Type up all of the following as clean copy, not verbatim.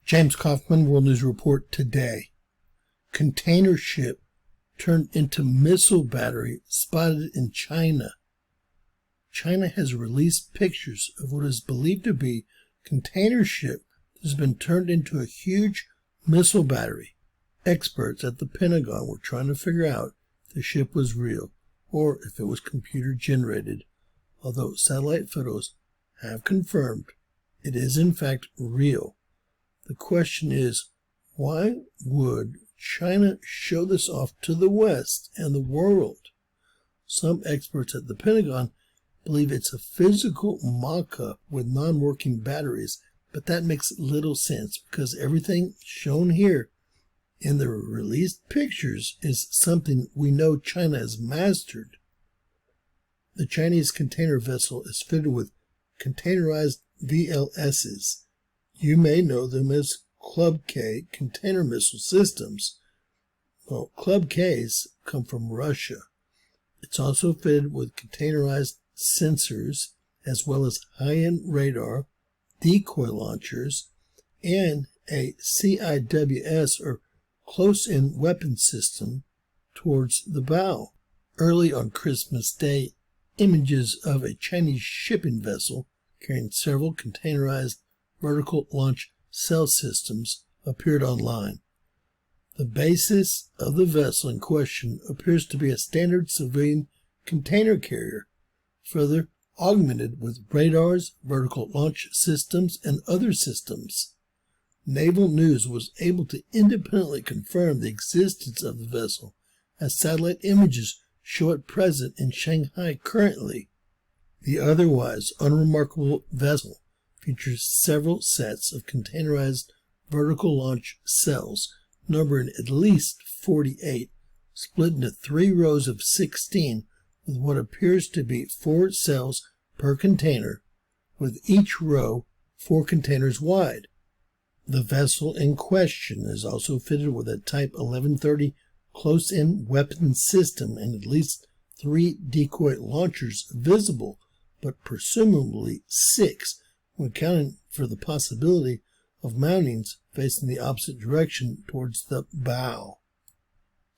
James Kaufman, World News Report today. Container ship turned into missile battery spotted in China. China has released pictures of what is believed to be container ship that has been turned into a huge missile battery. Experts at the Pentagon were trying to figure out if the ship was real or if it was computer generated, although satellite photos have confirmed it is in fact real. The question is, why would China show this off to the West and the world? Some experts at the Pentagon believe it's a physical mock-up with non-working batteries, but that makes little sense because everything shown here in the released pictures is something we know China has mastered. The Chinese container vessel is fitted with containerized VLSs. You may know them as Club K container missile systems. Well, Club Ks come from Russia. It's also fitted with containerized sensors as well as high-end radar, decoy launchers, and a CIWS or close-in weapon system towards the bow. Early on Christmas Day, images of a Chinese shipping vessel carrying several containerized vertical launch cell systems appeared online. The basis of the vessel in question appears to be a standard civilian container carrier, further augmented with radars, vertical launch systems, and other systems. Naval News was able to independently confirm the existence of the vessel, as satellite images show it present in Shanghai currently. The otherwise unremarkable vessel features several sets of containerized vertical launch cells, numbering at least 48, split into 3 rows of 16, with what appears to be 4 cells per container, with each row 4 containers wide. The vessel in question is also fitted with a Type 1130 close-in weapon system and at least 3 decoy launchers visible, but presumably 6 when accounting for the possibility of mountings facing the opposite direction towards the bow.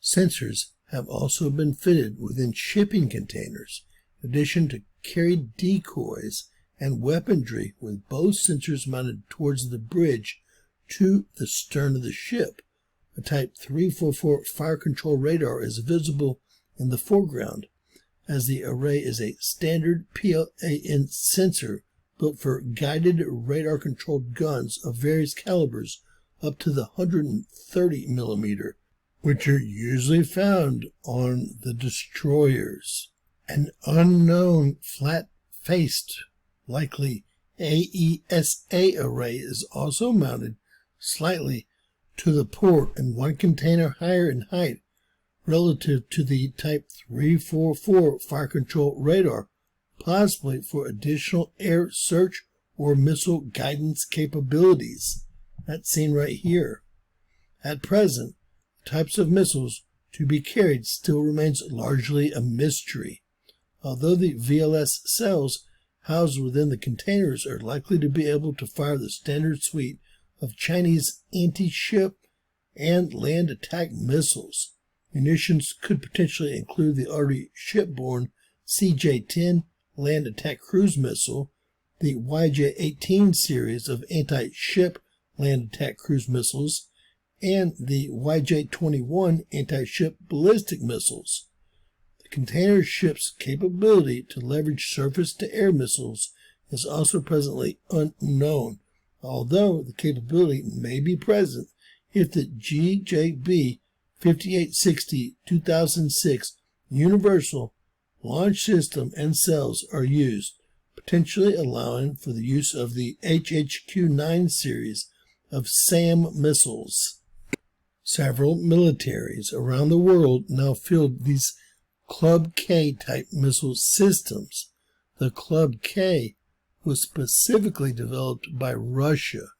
Sensors have also been fitted within shipping containers, in addition to carried decoys and weaponry, with both sensors mounted towards the bridge to the stern of the ship. A Type 344 fire control radar is visible in the foreground, as the array is a standard PLAN sensor built for guided radar-controlled guns of various calibers up to the 130 millimeter, which are usually found on the destroyers. An unknown flat-faced, likely AESA array is also mounted slightly to the port and 1 container higher in height relative to the Type 344 fire control radar, possibly for additional air search or missile guidance capabilities. That's seen right here. At present, the types of missiles to be carried still remains largely a mystery, although the VLS cells housed within the containers are likely to be able to fire the standard suite of Chinese anti-ship and land attack missiles. Munitions could potentially include the already shipborne CJ-10 land attack cruise missile, the YJ-18 series of anti-ship land attack cruise missiles, and the YJ-21 anti-ship ballistic missiles. The container ship's capability to leverage surface-to-air missiles is also presently unknown, although the capability may be present if the GJB 5860-2006 Universal Launch System and cells are used, potentially allowing for the use of the HHQ-9 series of SAM missiles. Several militaries around the world now field these Club K type missile systems. The Club K was specifically developed by Russia.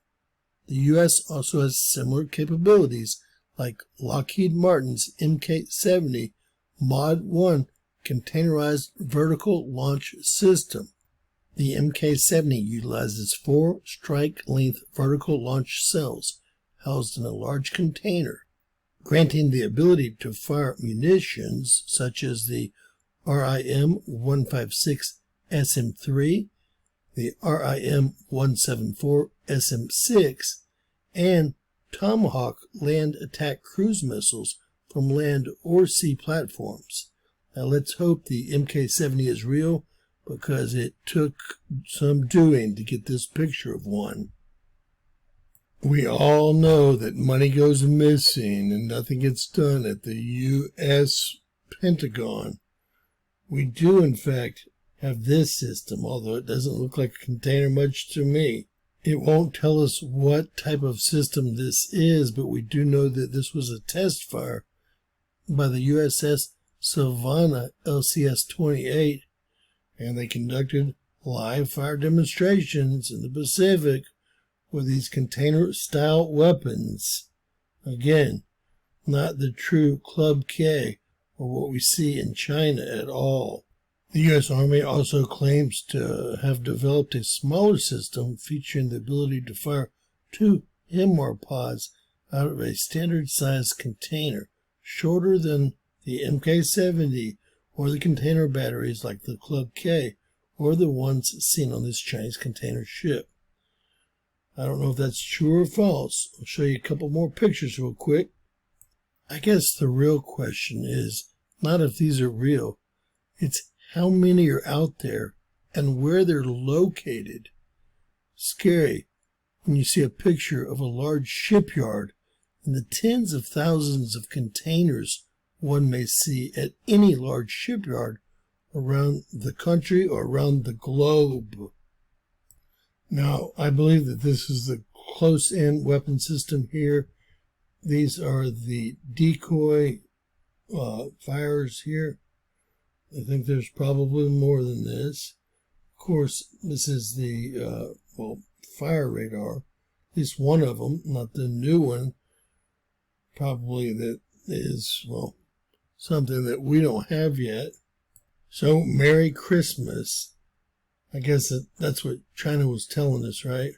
The U.S. also has similar capabilities like Lockheed Martin's Mk-70 Mod 1 containerized vertical launch system. The Mk-70 utilizes 4 strike-length vertical launch cells housed in a large container, granting the ability to fire munitions such as the RIM-156 SM-3, the RIM-174 SM-6, and Tomahawk land attack cruise missiles from land or sea platforms. Now let's hope the Mk-70 is real, because it took some doing to get this picture of one. We all know that money goes missing and nothing gets done at the U.S. Pentagon. We do, in fact, have this system, although it doesn't look like a container much to me. It won't tell us what type of system this is, but we do know that this was a test fire by the USS Savannah LCS-28, and they conducted live fire demonstrations in the Pacific with these container-style weapons. Again, not the true Club K or what we see in China at all. The U.S. Army also claims to have developed a smaller system featuring the ability to fire 2 HIMARS pods out of a standard-sized container, shorter than the Mk-70 or the container batteries like the Club K or the ones seen on this Chinese container ship. I don't know if that's true or false. I'll show you a couple more pictures real quick. I guess the real question is not if these are real, it's how many are out there and where they're located. Scary when you see a picture of a large shipyard and the tens of thousands of containers one may see at any large shipyard around the country or around the globe. Now, I believe that this is the close-in weapon system here. These are the decoy fires here. I think there's probably more than this. Of course, this is the fire radar. At least one of them, not the new one. Probably that is, something that we don't have yet. So, Merry Christmas. I guess that's what China was telling us, right?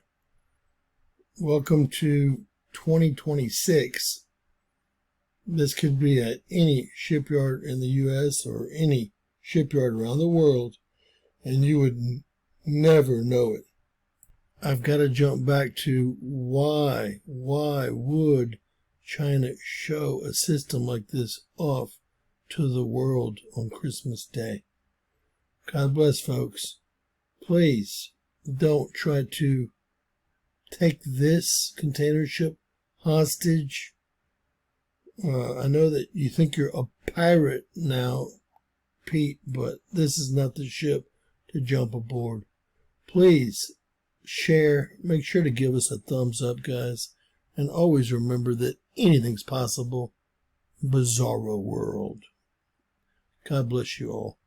Welcome to 2026. This could be at any shipyard in the U.S. or any shipyard around the world, and you would never know it. I've got to jump back to why would China show a system like this off to the world on Christmas Day? God bless, folks. Please don't try to take this container ship hostage. I know that you think you're a pirate now, Pete, but this is not the ship to jump aboard. Please share. Make sure to give us a thumbs up, guys. And always remember that anything's possible. Bizarro world. God bless you all.